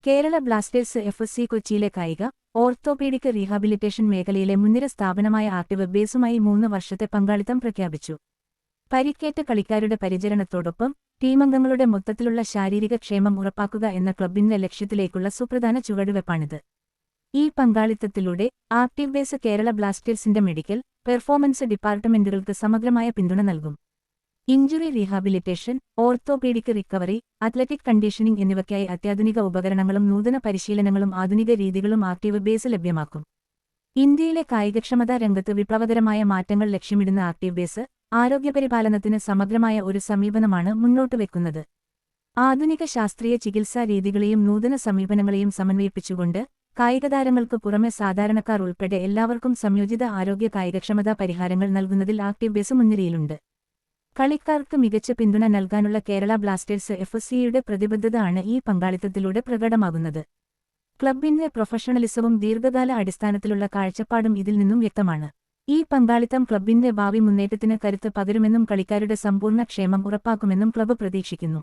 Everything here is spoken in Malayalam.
Kerala Blasters FC. കൊച്ചിയിലെ കായിക, ഓർത്തോപീഡിക് റീഹാബിലിറ്റേഷൻ മേഖലയിലെ മുൻനിര സ്ഥാപനമായ ആക്ടീവ് ബേസുമായി 3 വർഷത്തെ പങ്കാളിത്തം പ്രഖ്യാപിച്ചു. പരിക്കേറ്റ കളിക്കാരുടെ പരിചരണത്തോടൊപ്പം ടീമംഗങ്ങളുടെ മൊത്തത്തിലുള്ള ശാരീരിക ക്ഷേമം ഉറപ്പാക്കുക എന്ന ക്ലബിന്റെ ലക്ഷ്യത്തിലേക്കുള്ള സുപ്രധാന ചുവടുവെപ്പാണിത്. ഈ പങ്കാളിത്തത്തിലൂടെ ആക്ടീവ് ബേസ് കേരള ബ്ലാസ്റ്റേഴ്സിന്റെ മെഡിക്കൽ, പെർഫോമൻസ് ഡിപ്പാർട്ട്മെന്റുകൾക്ക് സമഗ്രമായ പിന്തുണ നൽകും. Injury rehabilitation, orthopaedic recovery, athletic conditioning എന്നിവയ്ക്കായി അത്യാധുനിക ഉപകരണങ്ങളും നൂതന പരിശീലനങ്ങളും ആധുനിക രീതികളും ആക്ടീവ് ബേസ് ലഭ്യമാക്കും. ഇന്ത്യയിലെ കായികക്ഷമതാ രംഗത്ത് വിപ്ലവകരമായ മാറ്റങ്ങൾ ലക്ഷ്യമിടുന്ന ആക്ടീവ് ബേസ്, ആരോഗ്യപരിപാലനത്തിന് സമഗ്രമായ ഒരു സമീപനമാണ് മുന്നോട്ടുവെക്കുന്നത്. ആധുനിക ശാസ്ത്രീയ ചികിത്സാ രീതികളെയും നൂതന സമീപനങ്ങളെയും സമന്വയിപ്പിച്ചുകൊണ്ട് കായികതാരങ്ങൾക്ക് പുറമെ സാധാരണക്കാർ ഉൾപ്പെടെ എല്ലാവർക്കും സംയോജിത ആരോഗ്യ കായികക്ഷമതാ പരിഹാരങ്ങൾ നൽകുന്നതിൽ ആക്ടീവ് ബേസ് മുൻനിരയിലുണ്ട്. കളിക്കാർക്ക് മികച്ച പിന്തുണ നൽകാനുള്ള കേരള ബ്ലാസ്റ്റേഴ്സ് എഫ്.സിയുടെ പ്രതിബദ്ധത ആണ് ഈ പങ്കാളിത്തത്തിലൂടെ പ്രകടമാകുന്നത്. ക്ലബിന്റെ പ്രൊഫഷണലിസവും ദീർഘകാല അടിസ്ഥാനത്തിലുള്ള കാഴ്ചപ്പാടും ഇതിൽ നിന്നും വ്യക്തമാണ്. ഈ പങ്കാളിത്തം ക്ലബിന്റെ ഭാവി മുന്നേറ്റത്തിന് കരുത്ത് പകരുമെന്നും കളിക്കാരുടെ സമ്പൂർണ്ണ ക്ഷേമം ഉറപ്പാക്കുമെന്നും ക്ലബ് പ്രതീക്ഷിക്കുന്നു.